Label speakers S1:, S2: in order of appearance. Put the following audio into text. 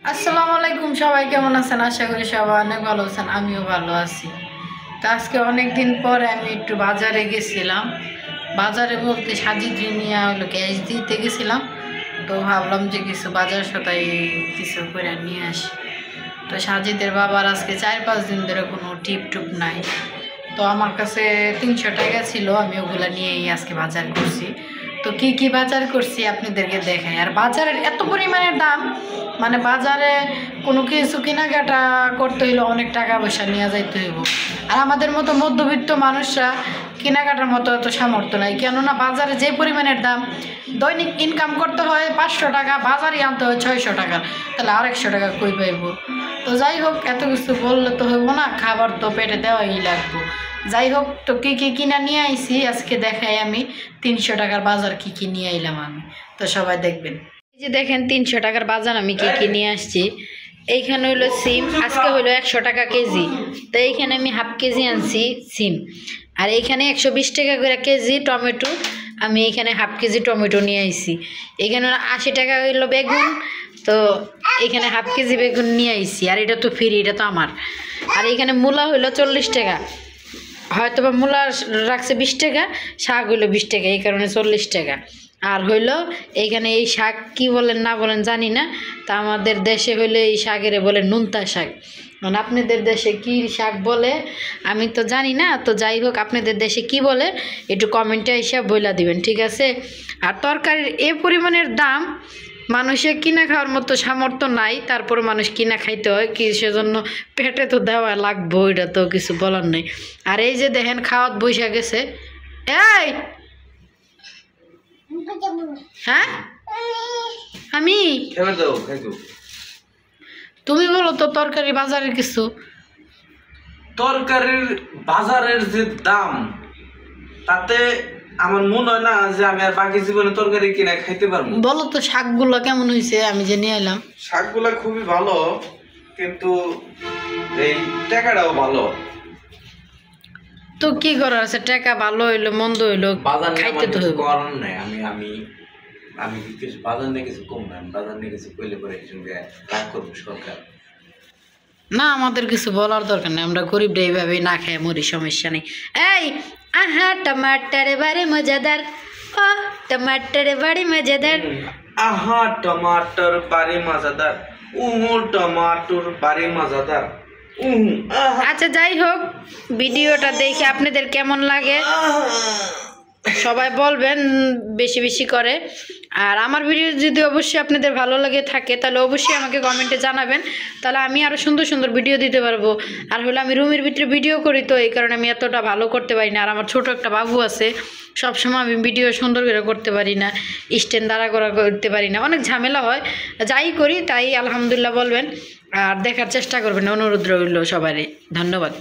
S1: আসসালামু আলাইকুম, সবাই কেমন আছেন? আশা করি সবাই অনেক ভালো আছেন, আমিও ভালো আছি। তো আজকে অনেক দিন পরে আমি একটু বাজারে গেছিলাম। বাজারে বলতে সাজিদ্রি নিয়ে হলো গ্যাস দিতে গেছিলাম। তো ভাবলাম যে কিছু বাজার সদাই কিছু করে নিয়ে আসি। তো সাজিদের বাবার আজকে 4-5 দিন ধরে কোনো টিপ টুপ নাই। তো আমার কাছে 300 টাকা ছিল, আমি ওগুলো নিয়েই আজকে বাজার করছি। তো কি কি বাজার করছি আপনাদেরকে দেখাই। আর বাজারের এত পরিমাণের দাম, মানে বাজারে কোনো কিছু কেনাকাটা করতে হইলে অনেক টাকা পয়সা নিয়ে যাইতে হইব। আর আমাদের মতো মধ্যবিত্ত মানুষরা কেনাকাটার মতো এত সামর্থ্য নাই, কেননা বাজারে যে পরিমাণের দাম, দৈনিক ইনকাম করতে হয় 500 টাকা, বাজারে আনতে হয় 600 টাকা, তাহলে আর 100 টাকা কই পাইব? তো যাই হোক, এত কিছু বললে তো হইব না, খাবার তো পেটে দেওয়াই লাগবো। যাই হোক, তো কী কী কিনা নিয়ে আইছি আজকে দেখাই আমি। 300 টাকার বাজার কী কী নিয়ে আইলাম আমি, তো সবাই দেখবেন। এই যে দেখেন 300 টাকার বাজার আমি কী কী নিয়ে আসছি। এইখানে হইলো সিম, আজকে হইলো 100 টাকা কেজি। তো এইখানে আমি হাফ কেজি আনছি সিম। আর এইখানে 120 টাকা করে কেজি টমেটো, আমি এইখানে হাফ কেজি টমেটো নিয়ে আইছি। এইখানে 80 টাকা হইলো বেগুন, তো এইখানে হাফ কেজি বেগুন নিয়ে আইছি। আর এটা তো ফ্রি, এটা তো আমার। আর এইখানে মূলা হইলো 40 টাকা, হয়তো বা মূলা রাখছে 20 টাকা, শাক হইলো 20 টাকা, এই কারণে 40 টাকা। আর হইলো এইখানে এই শাক কি বলেন না বলেন জানি না, তা আমাদের দেশে হইলে এই শাকের বলে নুনতা শাক। মানে আপনাদের দেশে কি শাক বলে আমি তো জানি না। তো যাই হোক, আপনাদের দেশে কি বলে একটু কমেন্টে এসে বইলা দিবেন, ঠিক আছে? আর তরকারির এ পরিমাণের দাম, মানুষের কিনা খাওয়ার মতো সামর্থ্য নাই, তারপর মানুষ কিনা খাইতে হয় কি, সেজন্য পেটে তো দেওয়া লাগবো, এটা তো কিছু বলার নেই। আর এই যে দেখেন খাওয়াত বৈশা গেছে। এই হ্যাঁ, আমি তুমি বলো তো তরকারি বাজারের কিছু।
S2: তরকারির বাজারের যে দাম, তাতে আমার মনে হয় না যে আমি আর বাকি জীবনে তরকারি কিনে খাইতে পারবো।
S1: বলো তো শাকগুলো কেমন হয়েছে, আমি যে নিয়ে এলাম।
S2: শাকগুলা খুবই ভালো, কিন্তু এই টাকাটাও ভালো।
S1: তো কি করার আছে, টাকা ভালো হইলো মন্দ হইলো খাইতে তো হইব।
S2: করার নাই। আমি আমি আমি কিছু বাজার নিয়ে কিছু কম না, বাজার নিয়ে কিছু কইলে পরে সঙ্গে রাগ করবো সরকার।
S1: না, আমাদের কিছু বলার দরকার নেই, আমরা গরিবরা এইভাবে না খাই মরি, সমস্যা নেই। এই আহা টমাটার বাড়ি মজাদার, ও টমাটার বাড়ি মজাদার,
S2: আহা টমাটার বাড়ি মজাদার, টমাটোর বাড়ি মজাদার।
S1: আচ্ছা যাই হোক, ভিডিওটা দেখে আপনাদের কেমন লাগে সবাই বলবেন বেশি বেশি করে। আর আমার ভিডিও যদি অবশ্যই আপনাদের ভালো লাগে থাকে, তাহলে অবশ্যই আমাকে কমেন্টে জানাবেন, তাহলে আমি আরও সুন্দর সুন্দর ভিডিও দিতে পারবো। আর হলো আমি রুমের ভিতরে ভিডিও করি, তো এই কারণে আমি এতটা ভালো করতে পারি না। আর আমার ছোট একটা বাবু আছে, সবসময় আমি ভিডিও সুন্দর করে করতে পারি না, স্ট্যান্ড দাঁড়া করা করতে পারি না, অনেক ঝামেলা হয়। যাই করি তাই আলহামদুলিল্লাহ বলবেন, আর দেখার চেষ্টা করবেন, অনুরোধ রইল সবারই। ধন্যবাদ।